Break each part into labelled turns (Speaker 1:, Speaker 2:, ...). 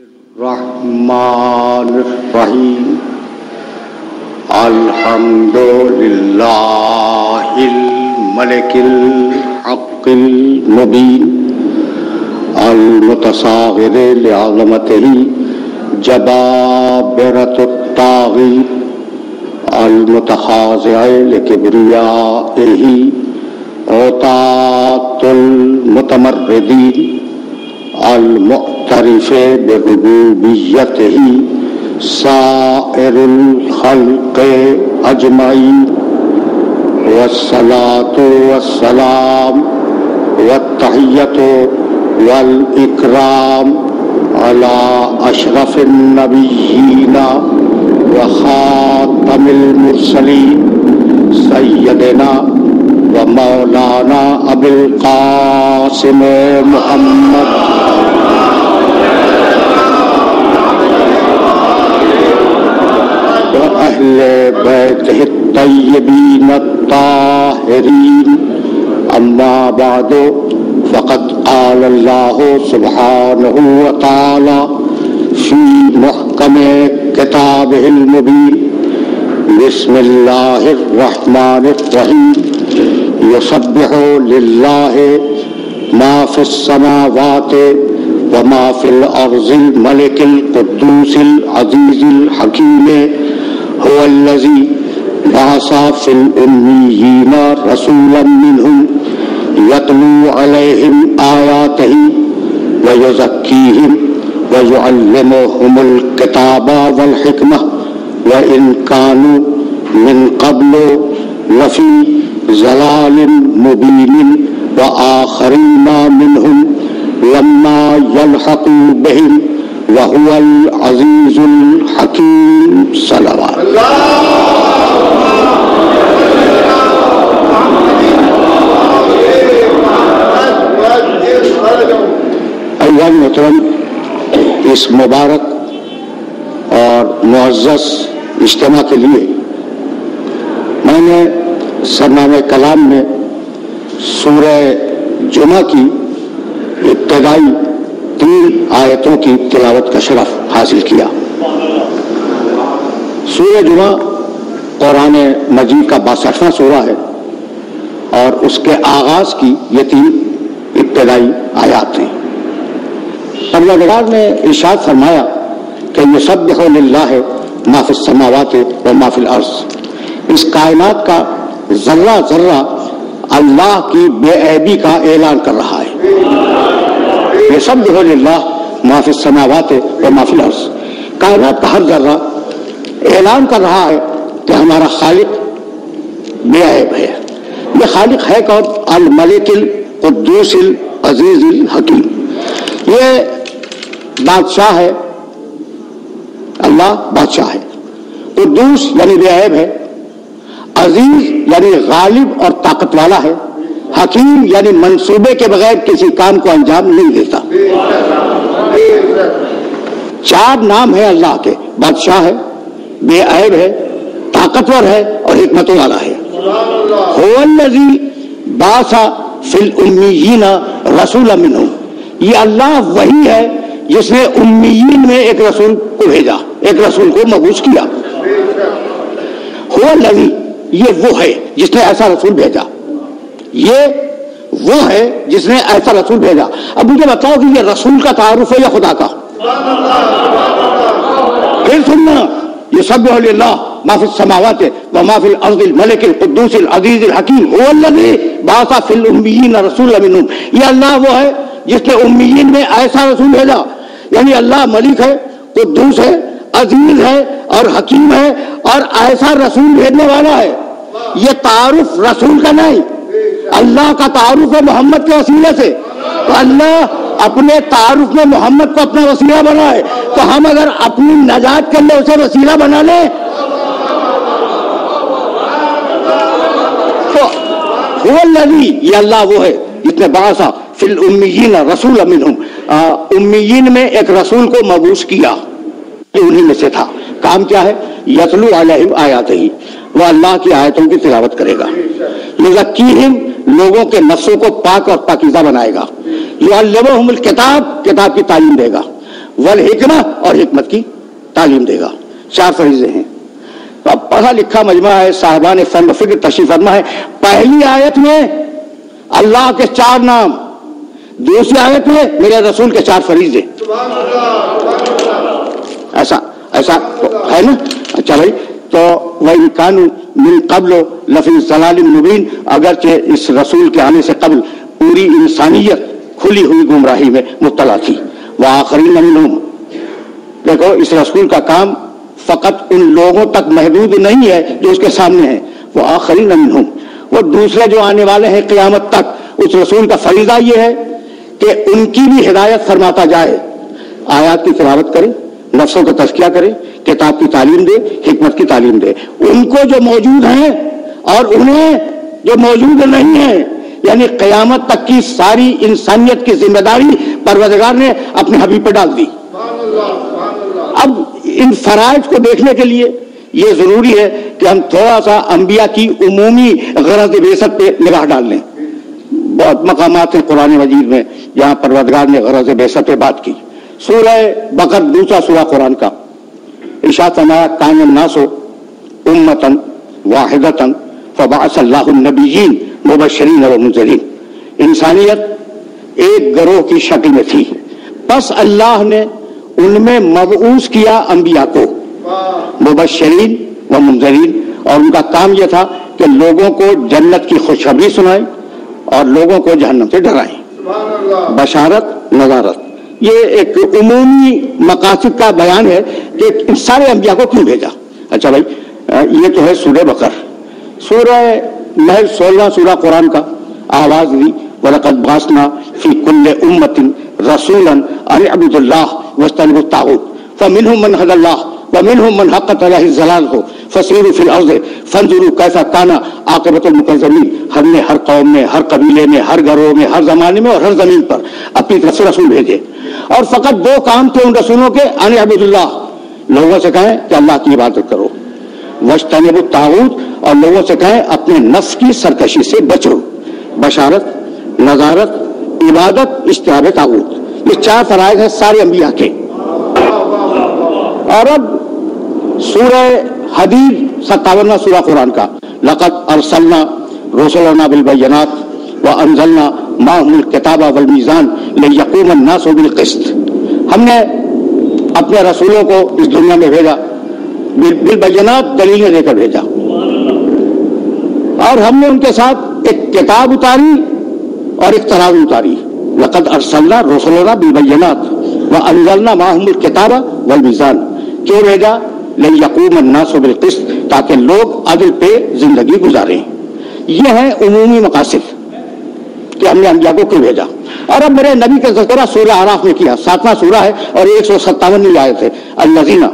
Speaker 1: الرحمن الرحیم الحمد للہ الملک الحق المبین المتصاغر لعظمتہ جبابرۃ الطاغی المتخاضع لکبریائہ عتاۃ المتمردین المعترف بربوبیتہ سائر الخلق اجمعین والصلاۃ والسلام والتحیۃ والاکرام علی اشرف النبیین وخاتم المرسلین سیدنا ومولانا ابی القاسم محمد وأهل بيته الطيبين الطاهرين أما بعد فقد قال الله سبحانه وتعالى في محكم كتابه المبين بسم الله الرحمن الرحيم يسبح لله ما في السماوات وما في الأرض الملك القدوس العزيز الحكيم هو الذي بعث في الأميين رسولا منهم يتلو عليهم آياته ويزكيهم ويعلمهم الكتاب والحكمة وإن كانوا من قبل لفي ضلال مبين وآخرين منهم لما يلحقوا بهم وهو العزيز الحكيم صلوات ایها المحترم، اس مبارک اور معزز اجتماع کے لیے میں نے سرنامہ کلام میں سورہ جمعہ کی ابتدائی 3 آیتوں کی تلاوت کا شرف حاصل کیا۔ سورہ جمعہ قرآن مجید کا 62واں سورہ ہے اور اس کے آغاز کی یہ 3 ابتدائی آیات ہیں۔ پروردگار نے ارشاد فرمایا کہ یسبح للہ ما فی السماوات و ما فی الارض، اس کائنات کا ذرہ ذرہ اللہ کی بے عیبی کا اعلان کر رہا ہے۔ یسبح للہ ما فی السماوات و ما فی الارض، کائنات کا ہر ذرہ اعلان کر رہا ہے کہ ہمارا خالق بے عیب ہے۔ یہ خالق ہے کون؟ الملک القدوس العزیز الحکیم، یہ بادشاہ ہے، اللہ بادشاہ ہے، قدوس یعنی بے عیب ہے، عزیز یعنی غالب اور طاقت والا ہے، حکیم یعنی منصوبے کے بغیر کسی کام کو انجام نہیں دیتا۔ 4 نام ہیں اللہ کے، بادشاہ ہے، بے عیب ہے، طاقتور ہے اور حکمت والا ہے۔ هو الذی بعث فی الامیین رسولا منہم، یہ اللہ وہی ہے جس نے امیین میں ایک رسول کو بھیجا، ایک رسول کو مبعوث کیا۔ هو الذی، یہ وہ ہے جس نے ایسا رسول بھیجا، یہ وہ ہے جس نے ایسا رسول بھیجا۔ اب مجھے بتاؤ کہ یہ رسول کا تعارف ہے یا خدا کا؟ پھر سننا، یسبح للہ ما فی السماوات و ما فی الارض الملک القدوس العزیز الحکیم هو الذی بعث فی الامیین رسولا منہم، یہ اللہ وہ ہے جس نے امیین میں ایسا رسول بھیجا، یعنی اللہ ملک ہے، قدوس ہے، عزیز ہے اور حکیم ہے اور ایسا رسول بھیجنے والا ہے۔ یہ تعارف رسول کا نہیں، اللہ کا تعارف ہے محمد کے وسیلے سے، تو اللہ اپنے تعارف میں محمد کو اپنا وسیلہ بنائے، تو ہم اگر اپنی نجات کے لیے اسے وسیلہ بنا لیں تو هو الذی، یہ اللہ وہ ہے جس نے بعث فی الامیین رسولا منہم، امیین میں ایک رسول کو مبعوث کیا، انہی میں سے تھا۔ کام کیا ہے؟ یتلو علیہم آیاتہ، وہ اللہ کی آیتوں کی تلاوت کرے گا، یزکیہم، لوگوں کے نفسوں کو پاک اور پاکیزہ بنائے گا، یعلمہم الکتاب، کتاب کی تعلیم دے گا، والحکمہ اور حکمت کی تعلیم دے گا. 4 فریضے ہیں. تو اب پڑھا لکھا مجمع ہے، صاحبان فن و فکر تشریف فرما ہے. پہلی آیت میں اللہ کے 4 نام، دوسری آیت میں میرے رسول کے 4 فریضے. ایسا ہے نا. اچھا بھائی، تو وَإِن كَانُوا مِن قَبْلُ لَفِي ضَلَالٍ مُبِينٍ، اگرچہ اس رسول کے آنے سے قبل پوری انسانیت کھلی ہوئی گمراہی میں مبتلا تھی. وَآخَرِينَ مِنْهُمْ، دیکھو اس رسول کا کام فقط ان لوگوں تک محدود نہیں ہے جو اس کے سامنے ہیں. وَآخَرِينَ مِنْهُمْ، وہ دوسرے جو آنے والے ہیں قیامت تک. اس رسول کا فریضہ یہ ہے کہ ان کی بھی ہدایت فرماتا جائے، آیات کی تلاوت کرے، نفسوں کا تزکیہ کرے، کتاب کی تعلیم دے، حکمت کی تعلیم دے. ان کو جو موجود ہیں اور انہیں جو موجود نہیں ہیں، یعنی قیامت تک کی ساری انسانیت کی ذمہ داری پروردگار نے اپنے حبیب پہ ڈال دی. اب ان فرائض کو دیکھنے کے لیے یہ ضروری ہے کہ ہم تھوڑا سا انبیاء کی عمومی غرض بعثت پہ نگاہ ڈال لیں. بہت مقامات ہیں قرآن مجید میں جہاں پروردگار نے غرض بعثت پہ بات کی. سورہ بقرہ، دوسرا سورہ قرآن کا، ارشاد فرمایا کان الناس امۃ واحدۃ فبعث اللہ النبیین مبشرین ومنذرین. انسانیت ایک گروہ کی شکل میں تھی، بس اللہ نے ان میں مبعوث کیا انبیاء کو مبشرین و منذرین، اور ان کا کام یہ تھا کہ لوگوں کو جنت کی خوشخبری سنائیں اور لوگوں کو جہنم سے ڈرائیں. بشارت، نذارت، یہ ایک عمومی مقاصد کا بیان ہے کہ ان سارے انبیاء کو کیوں بھیجا. اچھا بھائی، یہ تو ہے سورہ بقرہ. سورہ محض 16 سورہ قرآن کا آواز دی وَلَقَدْ بَعَثْنَا فِي كُلِّ أُمَّةٍ رَسُولًا أَنِ اعْبُدُوا اللَّهَ وَاجْتَنِبُوا الطَّاغُوتَ فَمِنْهُم مَّنْ هَدَى اللَّهُ وَمِنْهُم مَّنْ حَقَّتْ عَلَيْهِ الضَّلَالَةُ فَسِيرُوا فِي الْأَرْضِ فَانظُرُوا كَيْفَ كَانَ عَاقِبَةُ الْمُكَذِّبِينَ. ہم نے ہر قوم میں، ہر قبیلے میں، ہر گروہ میں، ہر زمانے میں اور ہر زمین پر اپنی طرف سے رسول بھیجے، اور فقط 2 کام تھے ان رسولوں کے. أَنِ اعْبُدُوا اللَّهَ، لوگوں سے کہیں کہ اللہ کی عبادت کرو، وَاجْتَنِبُوا الطَّاغُوتَ، اور لوگوں سے کہیں اپنے نفس کی سرکشی سے بچو. بشارت، نذارت، عبادت، اجتناب طاغوت، یہ 4 فرائض ہیں سارے انبیاء کے. اور اب سورہ حدید 57واں سورہ قرآن کا، لقد ارسلنا رسلنا بالبینات وانزلنا معهم الکتاب والمیزان لیقوم الناس بالقسط. ہم نے اپنے رسولوں کو اس دنیا میں بھیجا بالبینات، دلیلیں دے کر بھیجا، اور ہم نے ان کے ساتھ ایک کتاب اتاری اور ایک ترازو اتاری. لقد ارسلنا رسلنا بالبینات وانزلنا معهم الکتاب والمیزان. کیوں بھیجا؟ لیقوم الناس بالقسط، تاکہ لوگ عدل پہ زندگی گزاریں. یہ ہیں عمومی مقاصد کہ ہم نے انبیاء کو کیوں بھیجا. اور اب میرے نبی کا ذکر سورہ اعراف میں کیا، 7واں سورہ ہے اور 157ویں آیت ہے. الذین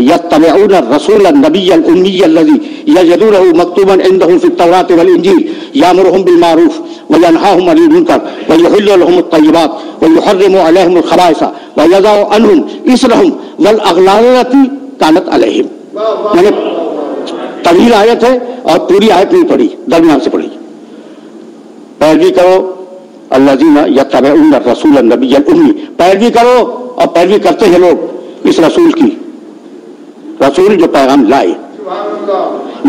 Speaker 1: یتبعون الرسول النبی الامی الذی یجدونه مکتوبا عندهم فی التوراۃ والانجیل یامرهم بالمعروف وینهاهم عن المنکر ویحل لهم الطیبات ویحرم علیہم الخبائث ویضع عنهم اصرهم والاغلال التی کانت علیہم. میں نے طویل آیت ہے اور پوری آیت نہیں پڑھی، درمیان سے پڑھی. پیروی کرو الذین یتبعون الرسول النبی الامی، پیروی کرو، اور پیروی کرتے ہیں لوگ اس رسول کی، رسول جو پیغام لائے،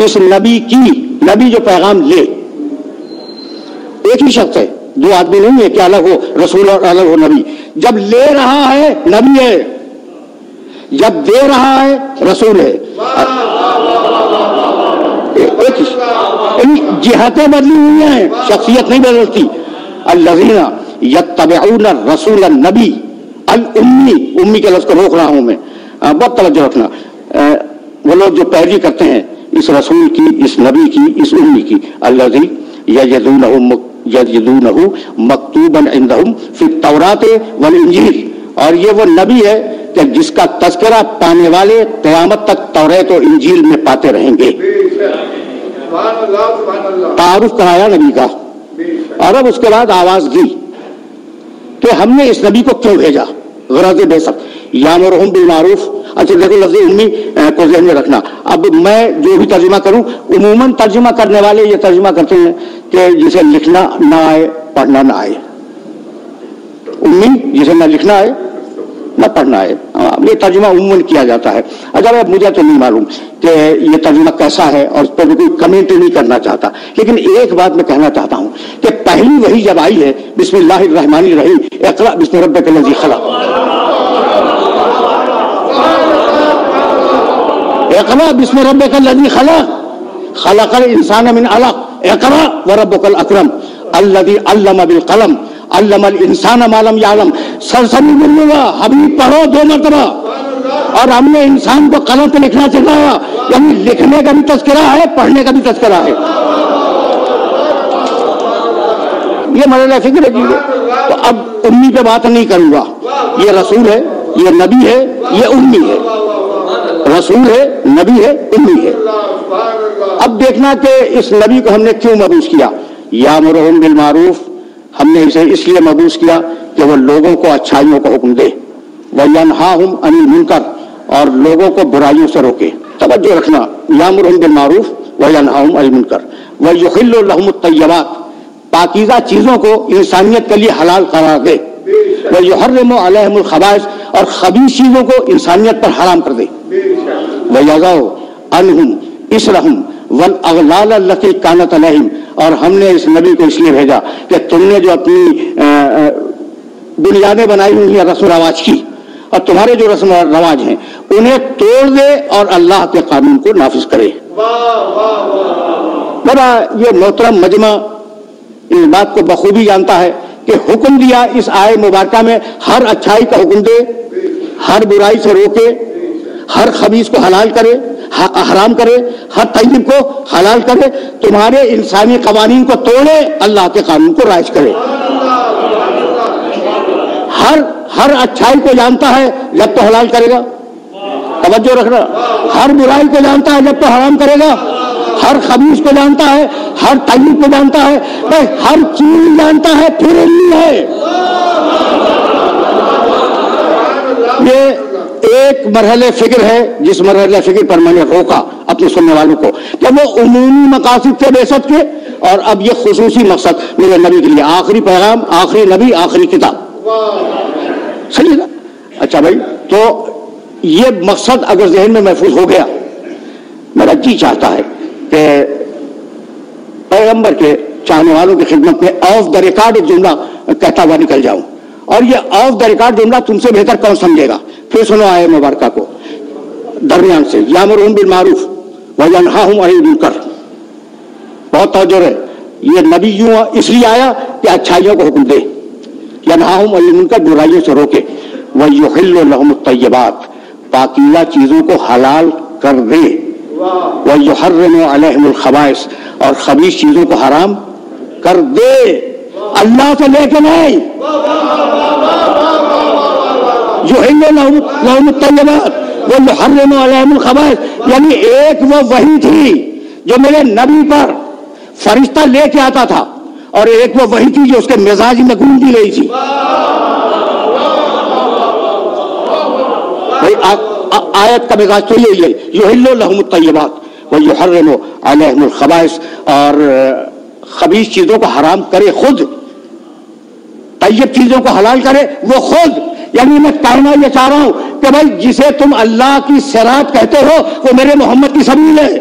Speaker 1: اس نبی کی، نبی جو پیغام لے. ایک ہی شخص ہے، 2 آدمی نہیں ہے کہ الگ ہو رسول اور الگ ہو نبی. جب لے رہا ہے نبی ہے، جب دے رہا ہے رسول ہے. جہتیں بدلی ہوئی ہیں، شخصیت نہیں بدلتی. الذین یتبعون الرسول النبی الامی، امی کے لفظ کو روک رہا ہوں میں، بہت توجہ رکھنا. وہ لوگ جو پیروی کرتے ہیں اس رسول کی، اس نبی کی، اس امی کی. الذی یجدونہ مکتوبا عندہم فی التوراۃ والانجیل، اور یہ وہ نبی ہے کہ جس کا تذکرہ پانے والے قیامت تک توریت و انجیل میں پاتے رہیں گے. تعارف کرایا نبی کا، اور اب اس کے بعد آواز دی کہ ہم نے اس نبی کو کیوں بھیجا. غرض بعثت یامرہم بالمعروف. اچھا دیکھو لفظ امی کو ذہن میں رکھنا. اب میں جو بھی ترجمہ کروں، عموماً ترجمہ کرنے والے یہ ترجمہ کرتے ہیں کہ جسے لکھنا نہ آئے، پڑھنا نہ آئے. امی جسے نہ لکھنا آئے نہ پڑھنا ہے. یہ ترجمہ عموماً کیا جاتا ہے. اگر مجھے تو نہیں معلوم کہ یہ ترجمہ کیسا ہے اور اس پر کوئی کمنٹ نہیں کرنا چاہتا, لیکن ایک بات میں کہنا چاہتا ہوں کہ پہلی وحی جب آئی ہے بسم اللہ الرحمن الرحیم, اقرأ بسم ربک الذی خلق, اقرأ بسم ربک الذی خلق, خلق الانسان من علق, اقرأ وربک الاکرم الذی علم بالقلم علم الانسان ما لم یعلم. سرسری بولوں گا حبیب پڑھو 2 مرتبہ, اور ہم نے انسان کو قلم پہ لکھنا سکھایا, یعنی لکھنے کا بھی تذکرہ ہے, پڑھنے کا بھی تذکرہ ہے. یہ مرحلہ فکر ہے. تو اب امی پہ بات نہیں کروں گا, یہ رسول ہے, یہ نبی ہے, یہ امی ہے. رسول ہے, نبی ہے, امی ہے. اب دیکھنا کہ اس نبی کو ہم نے کیوں مبعوث کیا. یامرہم بالمعروف, ہم نے اسے اس لیے مبعوث کیا کہ وہ لوگوں کو اچھائیوں کا حکم دے, وینہاہم عن المنکر, اور لوگوں کو برائیوں سے روکے. توجہ رکھنا, یامرہم بالمعروف وینہاہم عن المنکر ویحل لہم الطیبات, پاکیزہ چیزوں کو انسانیت کے لیے حلال قرار دے. ویحرم علیہم الخبائث, اور خبیث چیزوں کو انسانیت پر حرام کر دے. ویضع عنہم اسرہم والاغلال التی کانت علیہم, اور ہم نے اس نبی کو اس لیے بھیجا کہ تم نے جو اپنی بنیادیں بنائی ہوئی ہیں رسم و رواج کی, اور تمہارے جو رسم و رواج ہیں انہیں توڑ دے اور اللہ کے قانون کو نافذ کرے. میرا یہ محترم مجمع اس بات کو بخوبی جانتا ہے کہ حکم دیا اس آئے مبارکہ میں ہر اچھائی کا حکم دے, ہر برائی سے روکے, ہر خبیث کو حلال کرے, حرام کرے, ہر طیب کو حلال کرے, تمہارے انسانی قوانین کو توڑے, اللہ کے قانون کو رائج کرے. ہر اچھائی کو جانتا ہے جب تو حلال کرے گا, توجہ رکھنا, ہر برائی کو جانتا ہے جب تو حرام کرے گا, ہر خبیث کو جانتا ہے, ہر طیب کو جانتا ہے, ہر چیز جانتا ہے, پھر علم ہے. یہ ایک مرحلہ فکر ہے جس مرحلہ فکر پر میں نے روکا اپنے سننے والوں کو کہ وہ عمومی مقاصد تھے بعثت کے, اور اب یہ خصوصی مقصد میرے نبی کے لیے, آخری پیغام, آخری نبی, آخری کتاب. صحیح ہے نا؟ اچھا بھائی, تو یہ مقصد اگر ذہن میں محفوظ ہو گیا, میرا جی چاہتا ہے کہ پیغمبر کے چاہنے والوں کی خدمت میں آف دا ریکارڈ ایک جملہ کہتا ہوا نکل جاؤں, اور یہ آف دا ریکارڈ جملہ تم سے بہتر کون سمجھے گا. پھر سنو آئے مبارکہ کو درمیان سے, یامرہم بالمعروف وینہاہم عن المنکر. بہت توجہ ہے, یہ نبی یوں اس لیے آیا کہ اچھائیوں کو حکم دے, ینہاہم عن المنکر, برائیوں سے روکے, ویحل لہم الطیبات, پاکیزہ چیزوں کو حلال کر دے, ویحرم علیہم الخبائث, اور خبیث چیزوں کو حرام کر دے. اللہ سے لے کے نہیں, یحل لہم الطیبات ویحرم علیہم الخبائث, یعنی ایک وہ وحی تھی جو میرے نبی پر فرشتہ لے کے آتا تھا, اور ایک وہ وحی تھی جو اس کے مزاج میں گونج دی گئی تھی. آیت کا مزاج تو یہی ہے, یحل لہم الطیبات ویحرم علیہم الخبائث, اور خبیث چیزوں کو حرام کرے خود, طیب چیزوں کو حلال کرے وہ خود. یعنی میں کہنا یہ چاہ رہا ہوں کہ بھائی جسے تم اللہ کی صراط کہتے ہو وہ میرے محمد کی سبیل ہے.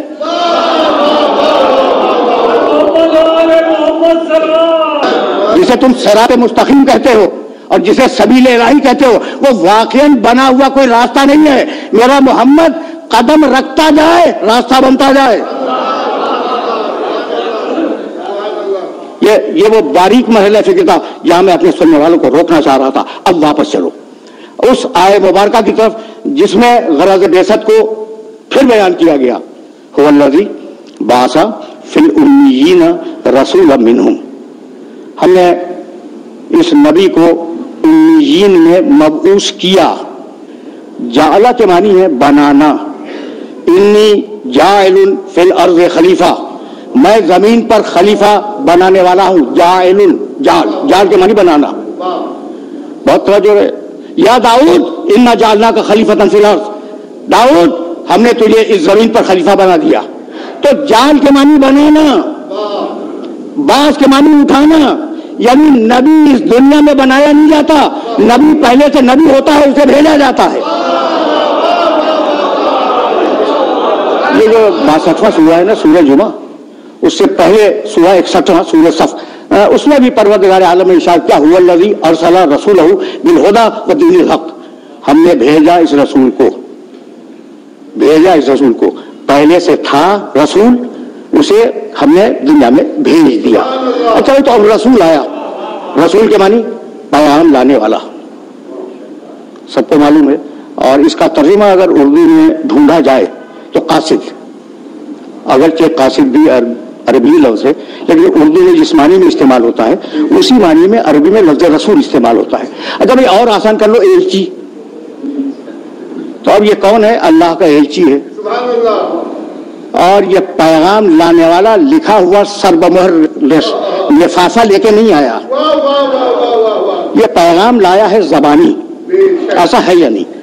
Speaker 1: جسے تم صراط مستقیم کہتے ہو اور جسے سبیل الہی کہتے ہو وہ واقعاً بنا ہوا کوئی راستہ نہیں ہے. میرا محمد قدم رکھتا جائے, راستہ بنتا جائے. یہ وہ باریک مرحلہ فکر تھا جہاں میں اپنے سننے والوں کو روکنا چاہ رہا تھا. اب واپس چلو اس آئے مبارکہ کی طرف جس میں غرض بعثت کو پھر بیان کیا گیا. هو الذی بعث فی الامیین رسولا منہم, ہم نے اس نبی کو امیین میں مبعوث کیا. جعلہ کے معنی ہے بنانا, انی جاعل فی الارض خلیفہ, میں زمین پر خلیفہ بنانے والا ہوں. جاعل, جال کے معنی بنانا. بہت توجہ ہے. یا داؤد انا جعلناک خلیفۃ فی الارض, داؤد ہم نے تجھے اس زمین پر خلیفہ بنا دیا. تو جال کے معنی بنانا, باز کے معنی اٹھانا, یعنی نبی اس دنیا میں بنایا نہیں جاتا، نبی پہلے سے نبی ہوتا ہے، اسے بھیجا جاتا ہے۔ یہ جو 62واں سورہ ہے نا، سورہ جمعہ، اس سے پہلے سورہ 61 سورہ صف، اس میں بھی پروردگار عالم نے ارشاد کیا، هو الذی ارسل رسولہ بالہدی ودین الحق، ہم نے بھیجا اس رسول کو، بھیجا اس رسول کو، پہلے سے تھا رسول، اسے ہم نے دنیا میں بھیج دیا۔ اچھا تو اب رسول آیا، رسول کے معنی پیغام لانے والا، سب کو معلوم ہے، اور اس کا ترجمہ اگر اردو میں ڈھونڈا جائے تو قاصد، اگرچہ قاصد بھی عربی لفظ ہے لیکن اردو میں جس معنی میں استعمال ہوتا ہے اسی معنی میں عربی میں لفظ رسول استعمال ہوتا ہے۔ اچھا بھائی اور آسان کر لو، ایلچی، تو اب یہ کون ہے؟ اللہ کا ایلچی ہے، اور یہ پیغام لانے والا لکھا ہوا سربمہر لفافہ لے کے نہیں آیا، یہ پیغام لایا ہے زبانی، ایسا ہے یا نہیں؟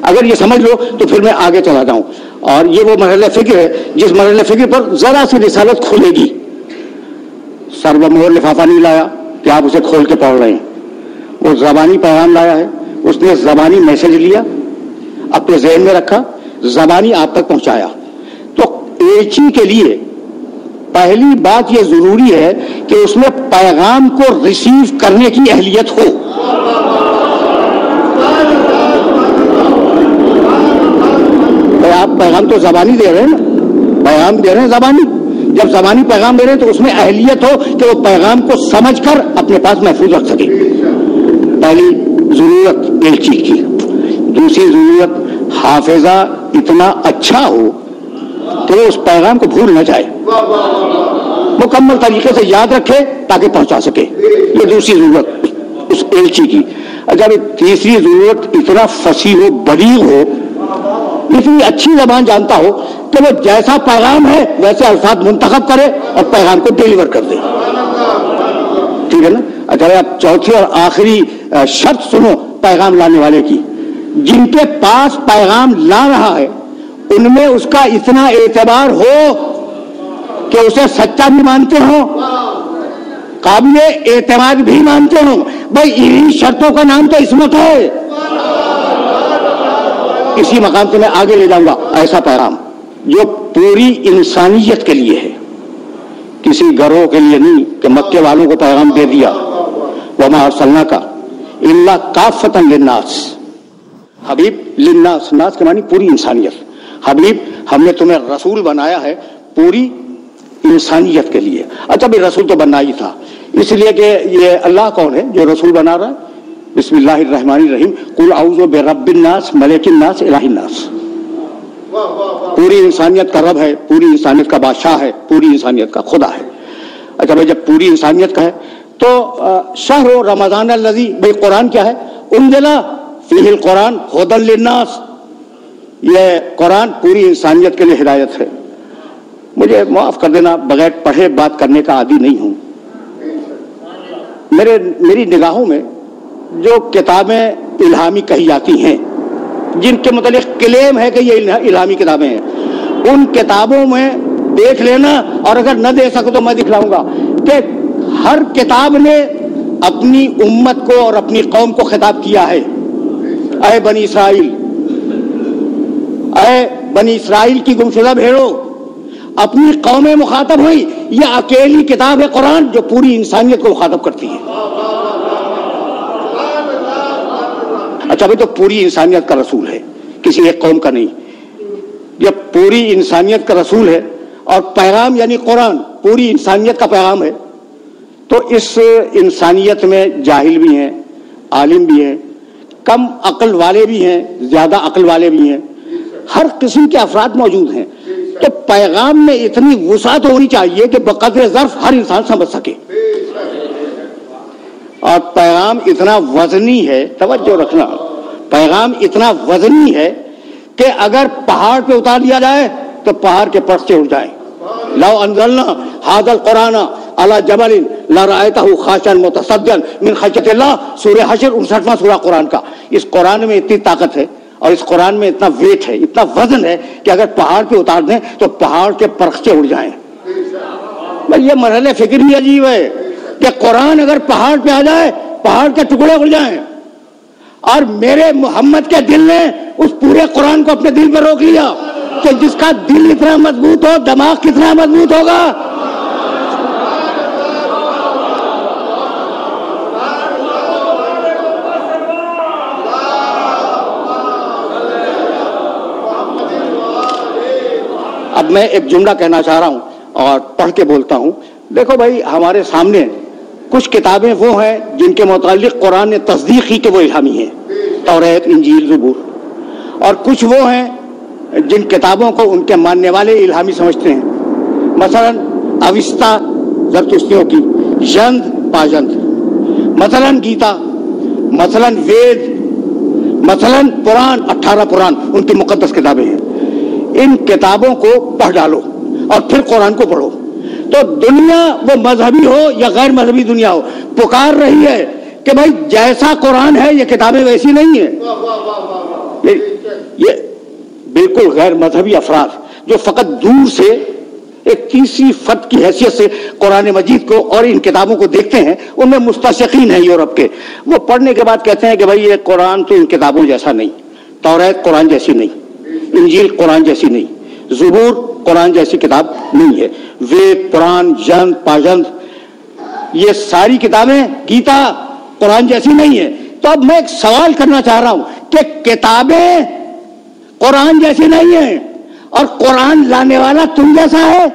Speaker 1: اگر یہ سمجھ لو تو پھر میں آگے چلا جاؤں، اور یہ وہ مرحلہ فکر ہے جس مرحلہ فکر پر ذرا سی رسالت کھلے گی۔ سربمہر لفافہ نہیں لایا کہ آپ اسے کھول کے پڑھ رہے ہیں، وہ زبانی پیغام لایا ہے، اس نے زبانی میسج لیا، اپنے ذہن میں رکھا، زبانی آپ تک پہنچایا۔ تو ایلچی کے لیے پہلی بات یہ ضروری ہے کہ اس میں پیغام کو ریسیو کرنے کی اہلیت ہو۔ آپ پیغام تو زبانی دے رہے ہیں نا، پیغام دے رہے ہیں زبانی، جب زبانی پیغام دے رہے ہیں تو اس میں اہلیت ہو کہ وہ پیغام کو سمجھ کر اپنے پاس محفوظ رکھ سکے۔ پہلی ضرورت ایلچی کی۔ دوسری ضرورت حافظہ اتنا اچھا ہو کہ وہ اس پیغام کو بھول نہ جائے، مکمل طریقے سے یاد رکھے تاکہ پہنچا سکے، یہ دوسری ضرورت اس ایلچی کی۔ اگر تیسری ضرورت اتنا فصیح و بلیغ ہو، اتنی اچھی زبان جانتا ہو کہ وہ جیسا پیغام ہے ویسے الفاظ منتخب کرے اور پیغام کو ڈیلیور کر دے، ٹھیک ہے نا؟ اگر آپ چوتھی اور آخری شرط سنو پیغام لانے والے کی، جن کے پاس پیغام لا رہا ہے ان میں اس کا اتنا اعتبار ہو کہ اسے سچا بھی مانتے ہوں، قابل اعتماد بھی مانتے ہوں۔ بھائی انہی شرطوں کا نام تو عصمت ہے۔ اسی مقام سے میں آگے لے جاؤں گا، ایسا پیغام جو پوری انسانیت کے لیے ہے، کسی گروہ کے لیے نہیں کہ مکے والوں کو پیغام دے دیا، وما ارسلناک الا کافۃ للناس، حبیب للناس، ناس کے معنی پوری انسانیت، حبیب ہم نے تمہیں رسول بنایا ہے پوری انسانیت کے لیے۔ اچھا بھی رسول تو بننا ہی تھا، اس لیے کہ یہ اللہ کون ہے جو رسول بنا رہا ہے؟ بسم اللہ الرحمن الرحیم، قل اعوذ برب الناس ملک الناس الہ الناس، پوری انسانیت کا رب ہے، پوری انسانیت کا بادشاہ ہے، پوری انسانیت کا خدا ہے۔ اچھا بھائی جب پوری انسانیت کا ہے تو شہر رمضان الذی، بھائی قرآن کیا ہے؟ انزل فیہ القرآن ھدی للناس، یہ قرآن پوری انسانیت کے لیے ہدایت ہے۔ مجھے معاف کر دینا، بغیر پڑھے بات کرنے کا عادی نہیں ہوں۔ میری نگاہوں میں جو کتابیں الہامی کہی جاتی ہیں، جن کے متعلق کلیم ہے کہ یہ الہامی کتابیں ہیں، ان کتابوں میں دیکھ لینا، اور اگر نہ دے سکو تو میں دکھلاؤں گا کہ ہر کتاب نے اپنی امت کو اور اپنی قوم کو خطاب کیا ہے، اے بنی اسرائیل، اے بنی اسرائیل کی گمشدہ بھیڑو، اپنی قومیں مخاطب ہوئی۔ یہ اکیلی کتاب ہے قرآن جو پوری انسانیت کو مخاطب کرتی ہے۔ اچھا بھائی تو پوری انسانیت کا رسول ہے، کسی ایک قوم کا نہیں، یہ پوری انسانیت کا رسول ہے، اور پیغام یعنی قرآن پوری انسانیت کا پیغام ہے۔ تو اس انسانیت میں جاہل بھی ہیں، عالم بھی ہیں، کم عقل والے بھی ہیں، زیادہ عقل والے بھی ہیں، ہر قسم کے افراد موجود ہیں۔ تو پیغام میں اتنی وسعت ہونی چاہیے کہ بقدر ظرف ہر انسان سمجھ سکے، اور پیغام اتنا وزنی ہے، توجہ رکھنا، پیغام اتنا وزنی ہے کہ اگر پہاڑ پہ اتار دیا جائے تو پہاڑ کے پرخچے اٹھ جائیں۔ لو انزلنا ھذا القرآن علی جبل لرأیتہ خاشعا متصدعا من خشیۃ اللہ، سورہ حشر 59واں سورہ قرآن کا۔ اس قرآن میں اتنی طاقت ہے اور اس قرآن میں اتنا ویٹ ہے، اتنا وزن ہے کہ اگر پہاڑ پہ اتار دیں تو پہاڑ کے پرخچے اڑ جائیں۔ بھائی یہ مرحلہ فکر بھی عجیب ہے، کہ قرآن اگر پہاڑ پہ آ جائے پہاڑ کے ٹکڑے اڑ جائیں، اور میرے محمد کے دل نے اس پورے قرآن کو اپنے دل پہ روک لیا کہ جس کا دل اتنا مضبوط ہو دماغ کتنا مضبوط ہوگا۔ اب میں ایک جملہ کہنا چاہ رہا ہوں اور پڑھ کے بولتا ہوں۔ دیکھو بھائی، ہمارے سامنے کچھ کتابیں وہ ہیں جن کے متعلق قرآن نے تصدیق کی کہ وہ الہامی ہیں، توریت، انجیل، زبور، اور کچھ وہ ہیں جن کتابوں کو ان کے ماننے والے الہامی سمجھتے ہیں، مثلا اوستا زرتشتیوں کی، ینت پاجنت، مثلا گیتا، مثلا وید، مثلا قرآن، 18 قرآن ان کی مقدس کتابیں ہیں۔ ان کتابوں کو پڑھ ڈالو اور پھر قرآن کو پڑھو، تو دنیا وہ مذہبی ہو یا غیر مذہبی دنیا ہو پکار رہی ہے کہ بھائی جیسا قرآن ہے یہ کتابیں ویسی نہیں ہیں۔ یہ بالکل غیر مذہبی افراد جو فقط دور سے ایک تیسری فرد کی حیثیت سے قرآن مجید کو اور ان کتابوں کو دیکھتے ہیں، ان میں مستشرقین ہیں یورپ کے، وہ پڑھنے کے بعد کہتے ہیں کہ بھائی یہ قرآن تو ان کتابوں جیسا نہیں، توریت قرآن جیسی نہیں، انجیل قرآن جیسی نہیں، زبور قرآن جیسی کتاب نہیں ہے، وید، قرآن، ینت، پاجنت، یہ ساری کتابیں گیتا قرآن جیسی نہیں ہے۔ تو اب میں ایک سوال کرنا چاہ رہا ہوں کہ کتابیں قرآن جیسی نہیں ہیں اور قرآن لانے والا تم جیسا ہے؟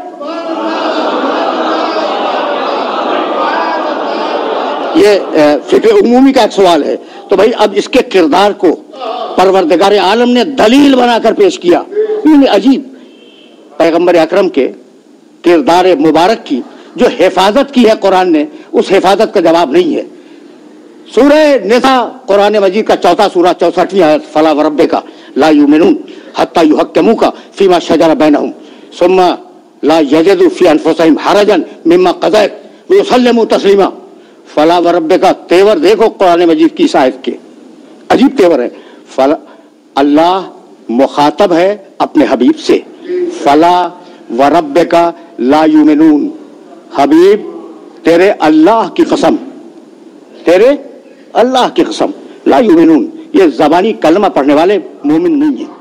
Speaker 1: یہ فکر عمومی کا ایک سوال ہے۔ تو بھائی اب اس کے کردار کو پروردگار عالم نے دلیل بنا کر پیش کیا۔ عجیب، پیغمبر اکرم کے کردار مبارک کی جو حفاظت کی ہے قرآن نے، اس حفاظت کا جواب نہیں ہے۔ سورہ نساء قرآن مجید کا 4 سورہ 64 آیت، فلا وربک لا یؤمنون حتی یحکموک فیما شجر بینہم ثم لا یجدوا فی انفسہم حرجا مما قضیت ویسلموا تسلیما۔ فلا وربک، تیور دیکھو قرآن مجید کی اس آیت کے، عجیب تیور ہے۔ اللہ مخاطب ہے اپنے حبیب سے، فلا وربک لا یؤمنون، حبیب تیرے اللہ کی قسم، تیرے اللہ کی قسم، لا یؤمنون، یہ زبانی کلمہ پڑھنے والے مومن نہیں ہیں۔